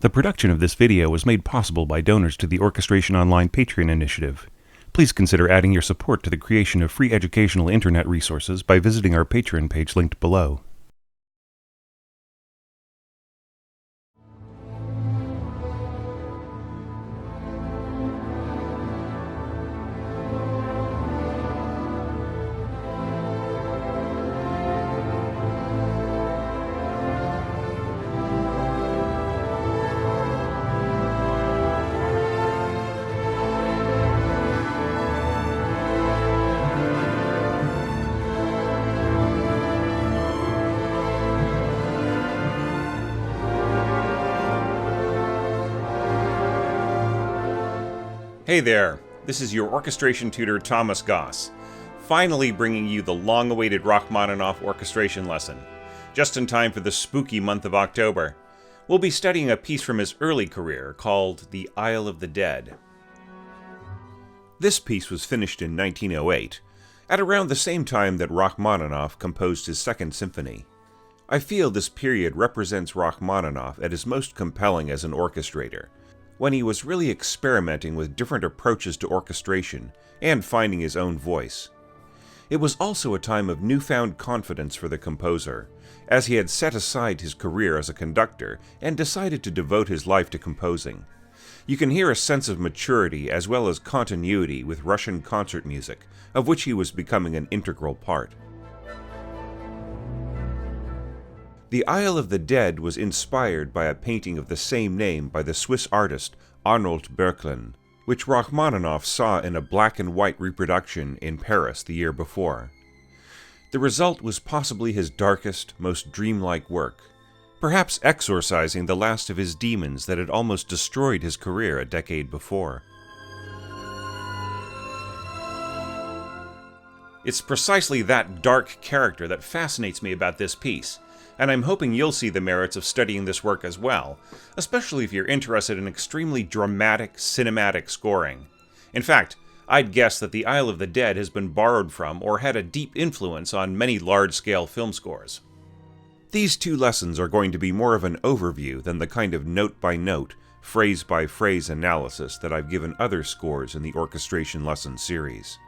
The production of this video was made possible by donors to the Orchestration Online Patreon initiative. Please consider adding your support to the creation of free educational internet resources by visiting our Patreon page linked below. Hey there, this is your orchestration tutor Thomas Goss, finally bringing you the long-awaited Rachmaninoff orchestration lesson, just in time for the spooky month of October. We'll be studying a piece from his early career called The Isle of the Dead. This piece was finished in 1908, at around the same time that Rachmaninoff composed his Second Symphony. I feel this period represents Rachmaninoff at his most compelling as an orchestrator, when he was really experimenting with different approaches to orchestration and finding his own voice. It was also a time of newfound confidence for the composer, as he had set aside his career as a conductor and decided to devote his life to composing. You can hear a sense of maturity as well as continuity with Russian concert music, of which he was becoming an integral part. The Isle of the Dead was inspired by a painting of the same name by the Swiss artist Arnold Böcklin, which Rachmaninoff saw in a black and white reproduction in Paris the year before. The result was possibly his darkest, most dreamlike work, perhaps exorcising the last of his demons that had almost destroyed his career a decade before. It's precisely that dark character that fascinates me about this piece, and I'm hoping you'll see the merits of studying this work as well, especially if you're interested in extremely dramatic, cinematic scoring. In fact, I'd guess that The Isle of the Dead has been borrowed from or had a deep influence on many large-scale film scores. These two lessons are going to be more of an overview than the kind of note-by-note, phrase-by-phrase analysis that I've given other scores in the Orchestration Lesson series.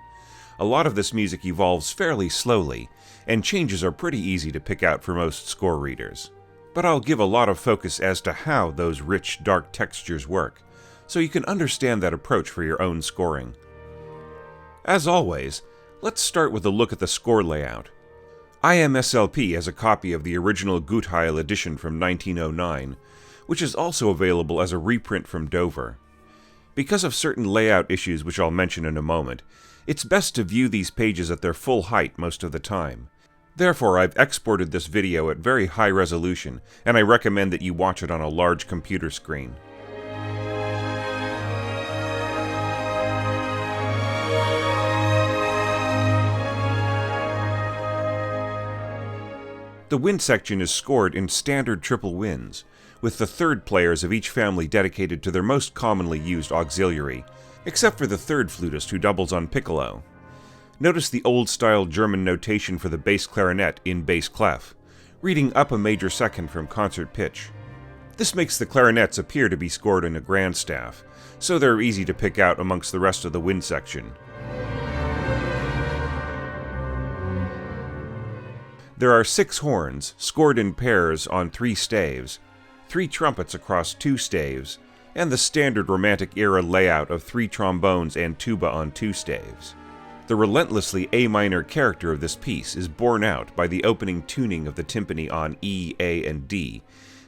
A lot of this music evolves fairly slowly, and changes are pretty easy to pick out for most score readers. But I'll give a lot of focus as to how those rich, dark textures work, so you can understand that approach for your own scoring. As always, let's start with a look at the score layout. IMSLP has a copy of the original Gutheil edition from 1909, which is also available as a reprint from Dover. Because of certain layout issues which I'll mention in a moment, it's best to view these pages at their full height most of the time. Therefore, I've exported this video at very high resolution, and I recommend that you watch it on a large computer screen. The wind section is scored in standard triple winds, with the third players of each family dedicated to their most commonly used auxiliary, except for the third flutist who doubles on piccolo. Notice the old-style German notation for the bass clarinet in bass clef, reading up a major second from concert pitch. This makes the clarinets appear to be scored in a grand staff, so they're easy to pick out amongst the rest of the wind section. There are 6 horns, scored in pairs on 3 staves, 3 trumpets across 2 staves, and the standard Romantic-era layout of 3 trombones and tuba on 2 staves. The relentlessly A-minor character of this piece is borne out by the opening tuning of the timpani on E, A, and D,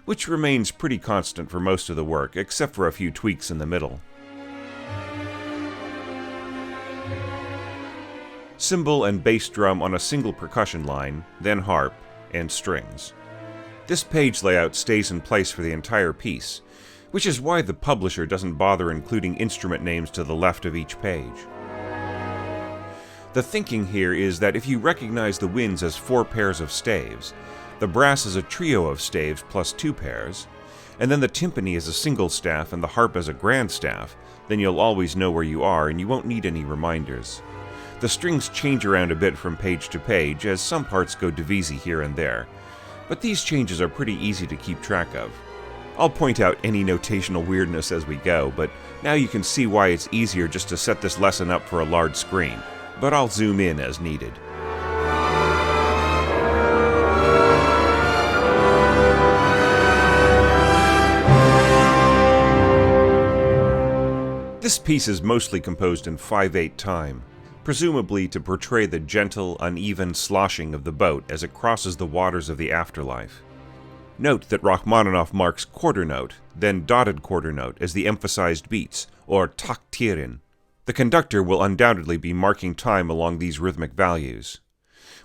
which remains pretty constant for most of the work, except for a few tweaks in the middle. Cymbal and bass drum on a single percussion line, then harp, and strings. This page layout stays in place for the entire piece, which is why the publisher doesn't bother including instrument names to the left of each page. The thinking here is that if you recognize the winds as 4 pairs of staves, the brass is a trio of staves plus 2 pairs, and then the timpani is a single staff and the harp as a grand staff, then you'll always know where you are and you won't need any reminders. The strings change around a bit from page to page, as some parts go divisi here and there, but these changes are pretty easy to keep track of. I'll point out any notational weirdness as we go, but now you can see why it's easier just to set this lesson up for a large screen, but I'll zoom in as needed. This piece is mostly composed in 5/8 time, presumably to portray the gentle, uneven sloshing of the boat as it crosses the waters of the afterlife. Note that Rachmaninoff marks quarter note, then dotted quarter note as the emphasized beats, or taktieren. The conductor will undoubtedly be marking time along these rhythmic values.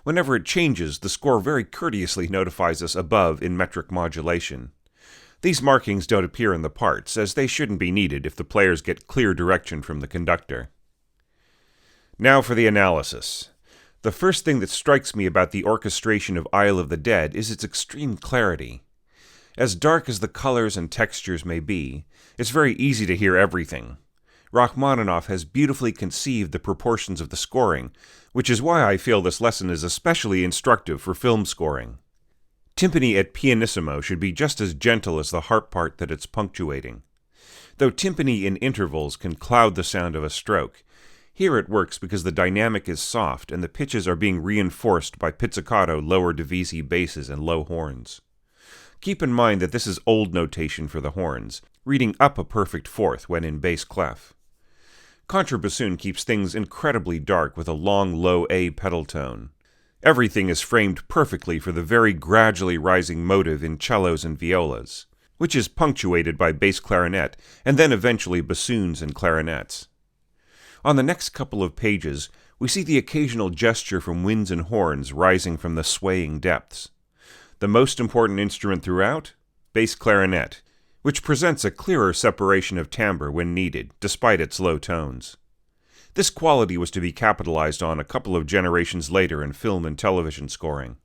Whenever it changes, the score very courteously notifies us above in metric modulation. These markings don't appear in the parts, as they shouldn't be needed if the players get clear direction from the conductor. Now for the analysis. The first thing that strikes me about the orchestration of Isle of the Dead is its extreme clarity. As dark as the colors and textures may be, it's very easy to hear everything. Rachmaninoff has beautifully conceived the proportions of the scoring, which is why I feel this lesson is especially instructive for film scoring. Timpani at pianissimo should be just as gentle as the harp part that it's punctuating. Though timpani in intervals can cloud the sound of a stroke, here it works because the dynamic is soft and the pitches are being reinforced by pizzicato lower divisi basses and low horns. Keep in mind that this is old notation for the horns, reading up a perfect fourth when in bass clef. Contrabassoon keeps things incredibly dark with a long low A pedal tone. Everything is framed perfectly for the very gradually rising motive in cellos and violas, which is punctuated by bass clarinet and then eventually bassoons and clarinets. On the next couple of pages, we see the occasional gesture from winds and horns rising from the swaying depths. The most important instrument throughout? Bass clarinet, which presents a clearer separation of timbre when needed, despite its low tones. This quality was to be capitalized on a couple of generations later in film and television scoring.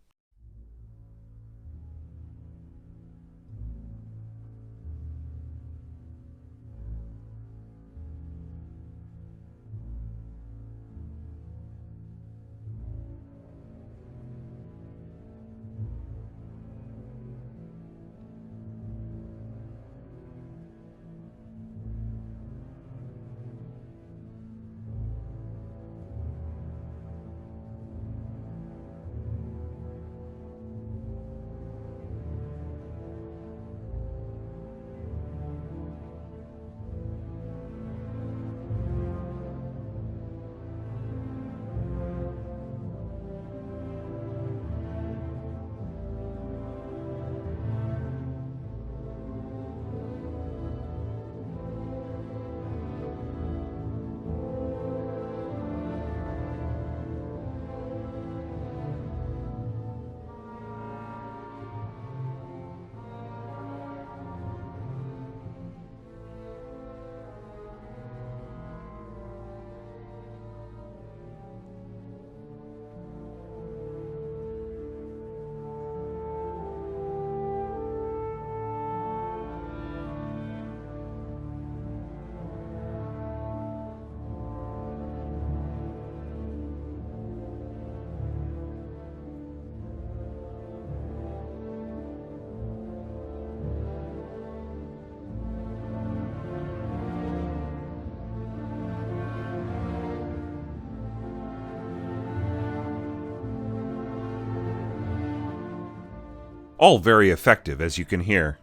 All very effective, as you can hear.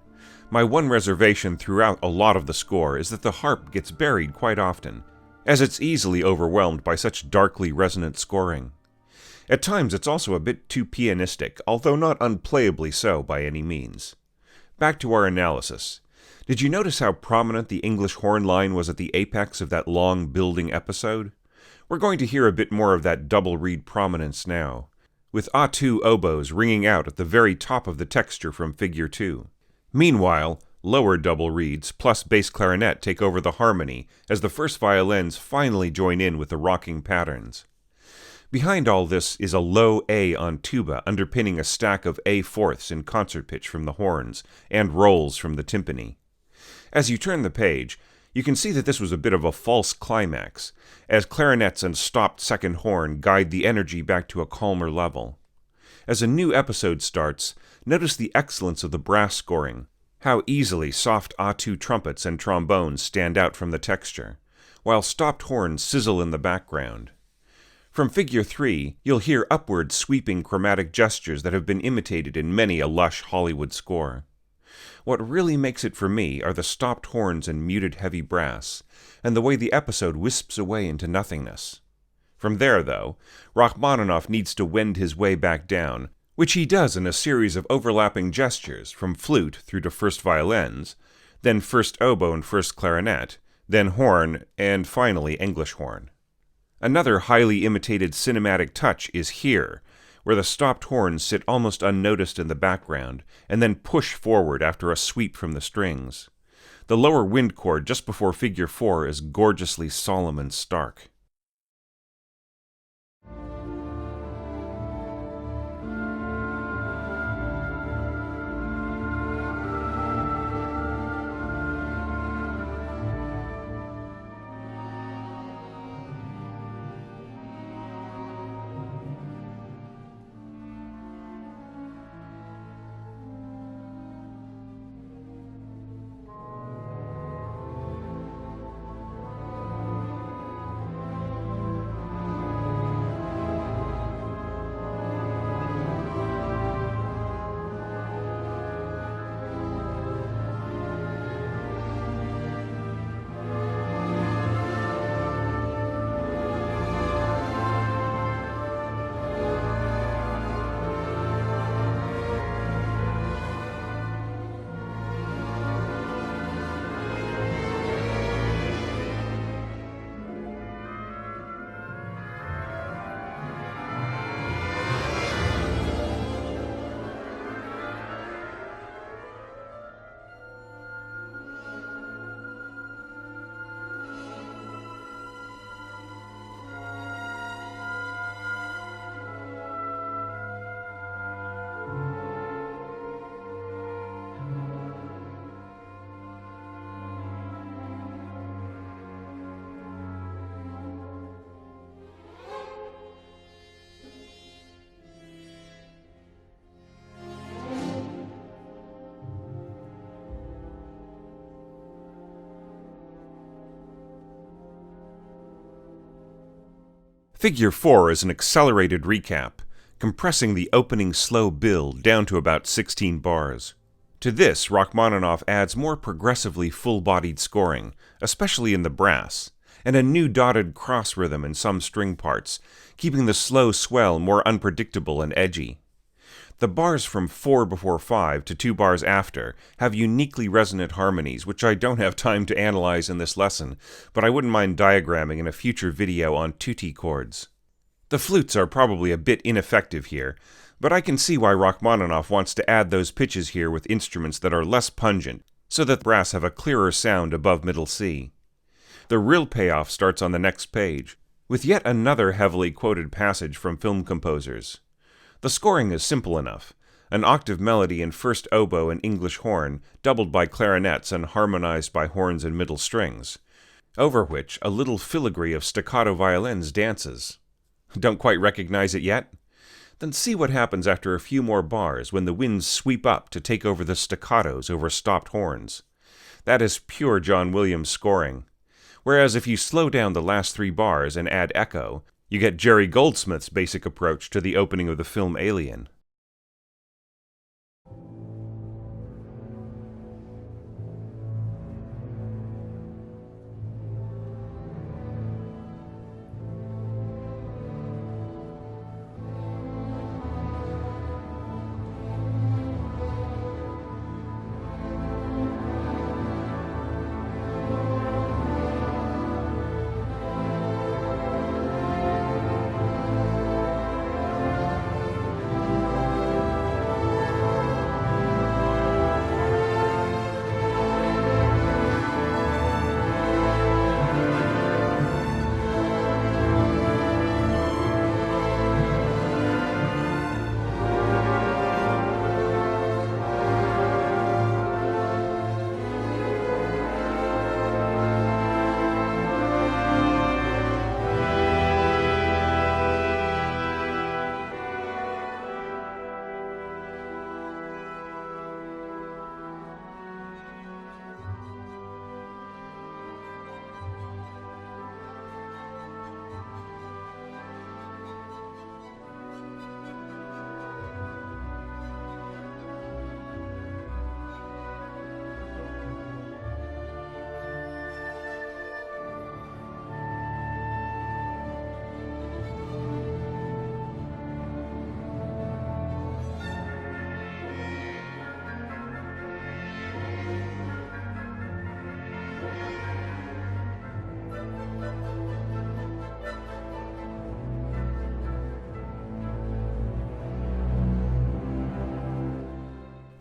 My one reservation throughout a lot of the score is that the harp gets buried quite often, as it's easily overwhelmed by such darkly resonant scoring. At times it's also a bit too pianistic, although not unplayably so by any means. Back to our analysis. Did you notice how prominent the English horn line was at the apex of that long building episode? We're going to hear a bit more of that double reed prominence now, with A2 oboes ringing out at the very top of the texture from Figure 2. Meanwhile, lower double reeds plus bass clarinet take over the harmony as the first violins finally join in with the rocking patterns. Behind all this is a low A on tuba underpinning a stack of A fourths in concert pitch from the horns and rolls from the timpani. As you turn the page, you can see that this was a bit of a false climax, as clarinets and stopped second horn guide the energy back to a calmer level. As a new episode starts, notice the excellence of the brass scoring, How easily soft A2 trumpets and trombones stand out from the texture, while stopped horns sizzle in the background. From Figure 3, you'll hear upward sweeping chromatic gestures that have been imitated in many a lush Hollywood score. What really makes it for me are the stopped horns and muted heavy brass, and the way the episode wisps away into nothingness. From there, though, Rachmaninoff needs to wend his way back down, which he does in a series of overlapping gestures from flute through to first violins, then first oboe and first clarinet, then horn, and finally English horn. Another highly imitated cinematic touch is here, where the stopped horns sit almost unnoticed in the background and then push forward after a sweep from the strings. The lower wind chord just before Figure 4 is gorgeously solemn and stark. Figure 4 is an accelerated recap, compressing the opening slow build down to about 16 bars. To this, Rachmaninoff adds more progressively full-bodied scoring, especially in the brass, and a new dotted cross rhythm in some string parts, keeping the slow swell more unpredictable and edgy. The bars from 4 before 5 to 2 bars after have uniquely resonant harmonies, which I don't have time to analyze in this lesson, but I wouldn't mind diagramming in a future video on Tutti chords. The flutes are probably a bit ineffective here, but I can see why Rachmaninoff wants to add those pitches here with instruments that are less pungent, so that the brass have a clearer sound above middle C. The real payoff starts on the next page, with yet another heavily quoted passage from film composers. The scoring is simple enough, an octave melody in first oboe and English horn, doubled by clarinets and harmonized by horns and middle strings, over which a little filigree of staccato violins dances. Don't quite recognize it yet? Then see what happens after a few more bars when the winds sweep up to take over the staccatos over stopped horns. That is pure John Williams scoring. Whereas if you slow down the last 3 bars and add echo, you get Jerry Goldsmith's basic approach to the opening of the film Alien.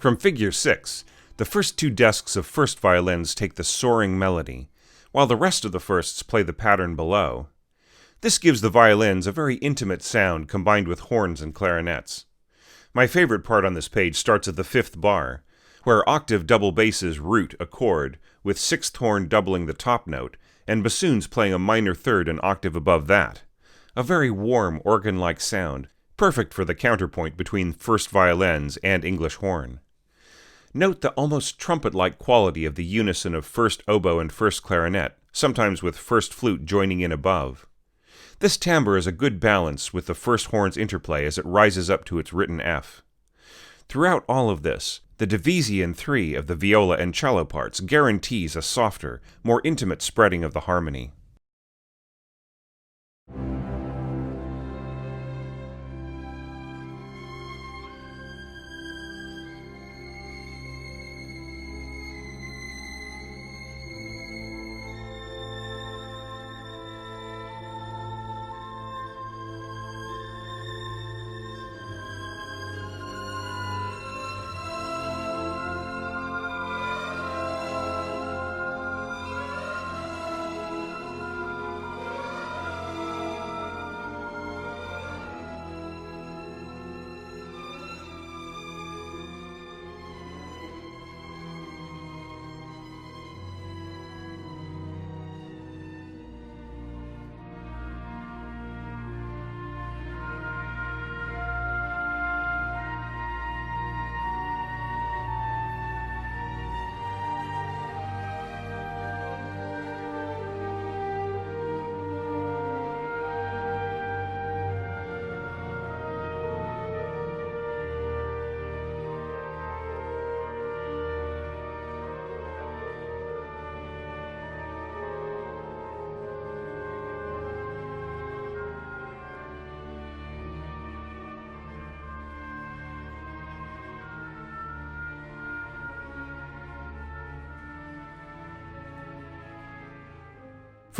From Figure 6, the first two desks of first violins take the soaring melody, while the rest of the firsts play the pattern below. This gives the violins a very intimate sound combined with horns and clarinets. My favorite part on this page starts at the fifth bar, where octave double basses root a chord, with sixth horn doubling the top note, and bassoons playing a minor third an octave above that. A very warm, organ-like sound, perfect for the counterpoint between first violins and English horn. Note the almost trumpet-like quality of the unison of first oboe and first clarinet, sometimes with first flute joining in above. This timbre is a good balance with the first horn's interplay as it rises up to its written F. Throughout all of this, the division 3 of the viola and cello parts guarantees a softer, more intimate spreading of the harmony.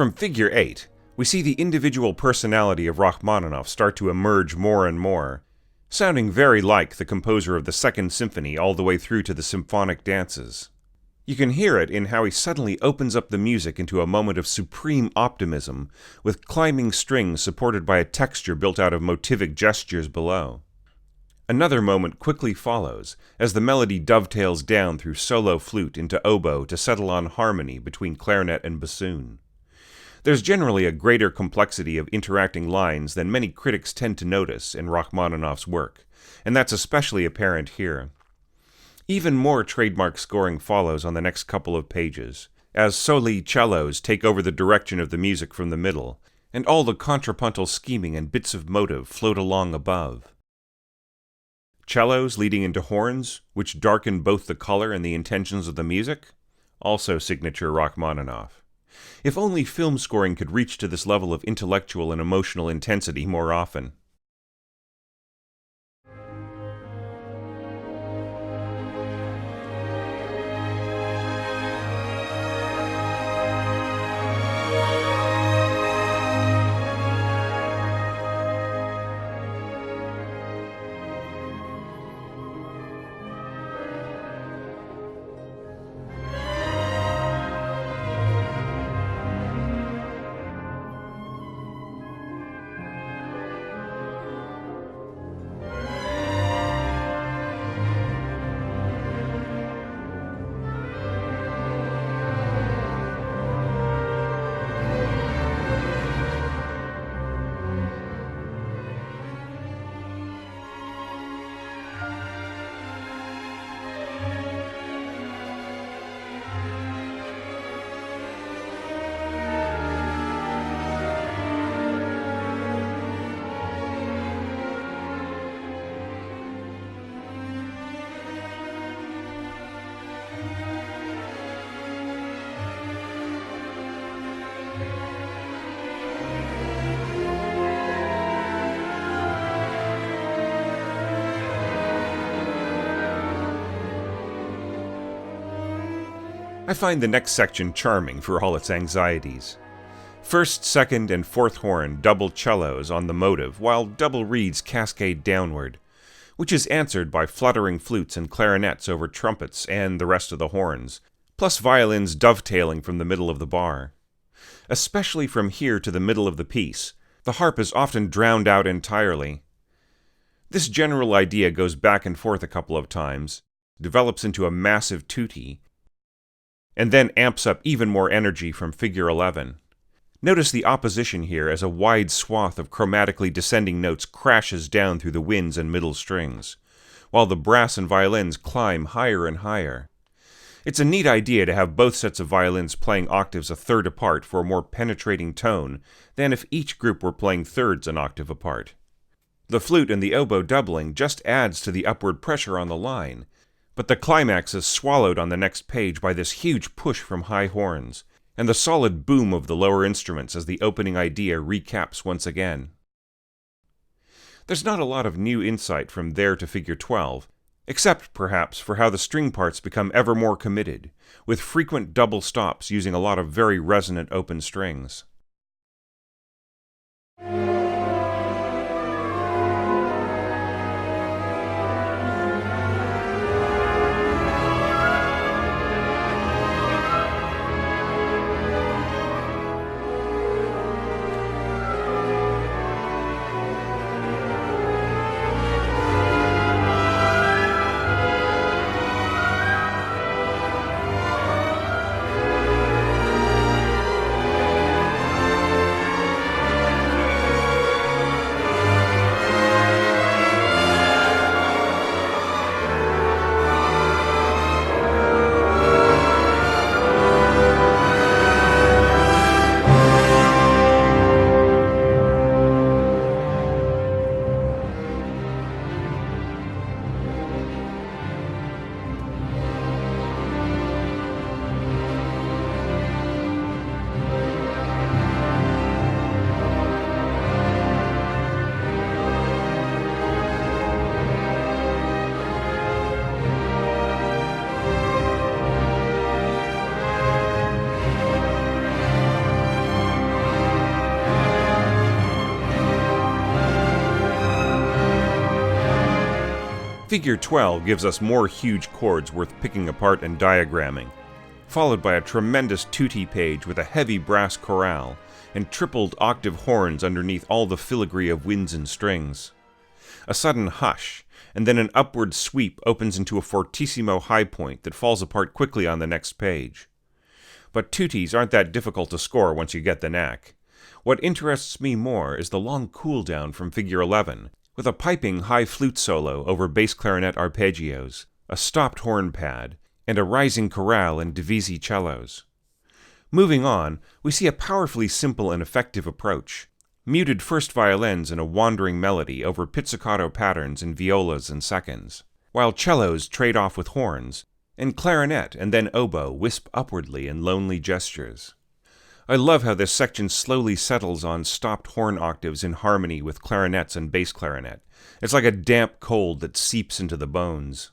From Figure 8, we see the individual personality of Rachmaninoff start to emerge more and more, sounding very like the composer of the Second Symphony all the way through to the symphonic dances. You can hear it in how he suddenly opens up the music into a moment of supreme optimism, with climbing strings supported by a texture built out of motivic gestures below. Another moment quickly follows, as the melody dovetails down through solo flute into oboe to settle on harmony between clarinet and bassoon. There's generally a greater complexity of interacting lines than many critics tend to notice in Rachmaninoff's work, and that's especially apparent here. Even more trademark scoring follows on the next couple of pages, as soli cellos take over the direction of the music from the middle, and all the contrapuntal scheming and bits of motive float along above. Cellos leading into horns, which darken both the color and the intentions of the music, also signature Rachmaninoff. If only film scoring could reach to this level of intellectual and emotional intensity more often. I find the next section charming for all its anxieties. First, second, and fourth horn double cellos on the motive, while double reeds cascade downward, which is answered by fluttering flutes and clarinets over trumpets and the rest of the horns, plus violins dovetailing from the middle of the bar. Especially from here to the middle of the piece, the harp is often drowned out entirely. This general idea goes back and forth a couple of times, develops into a massive tutti, and then amps up even more energy from figure 11. Notice the opposition here as a wide swath of chromatically descending notes crashes down through the winds and middle strings, while the brass and violins climb higher and higher. It's a neat idea to have both sets of violins playing octaves a third apart for a more penetrating tone than if each group were playing thirds an octave apart. The flute and the oboe doubling just adds to the upward pressure on the line, but the climax is swallowed on the next page by this huge push from high horns, and the solid boom of the lower instruments as the opening idea recaps once again. There's not a lot of new insight from there to figure 12, except perhaps for how the string parts become ever more committed, with frequent double stops using a lot of very resonant open strings. Figure 12 gives us more huge chords worth picking apart and diagramming, followed by a tremendous tutti page with a heavy brass chorale and tripled octave horns underneath all the filigree of winds and strings. A sudden hush, and then an upward sweep opens into a fortissimo high point that falls apart quickly on the next page. But tuttis aren't that difficult to score once you get the knack. What interests me more is the long cooldown from figure 11, with a piping high flute solo over bass clarinet arpeggios, a stopped horn pad, and a rising chorale and divisi cellos. Moving on, we see a powerfully simple and effective approach. Muted first violins and a wandering melody over pizzicato patterns in violas and seconds, while cellos trade off with horns, and clarinet and then oboe wisp upwardly in lonely gestures. I love how this section slowly settles on stopped horn octaves in harmony with clarinets and bass clarinet. It's like a damp cold that seeps into the bones.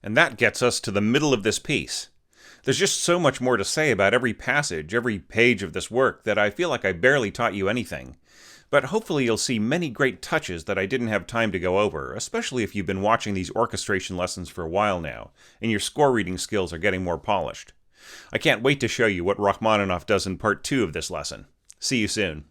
And that gets us to the middle of this piece. There's just so much more to say about every passage, every page of this work, that I feel like I barely taught you anything. But hopefully you'll see many great touches that I didn't have time to go over, especially if you've been watching these orchestration lessons for a while now, and your score reading skills are getting more polished. I can't wait to show you what Rachmaninoff does in part 2 of this lesson. See you soon.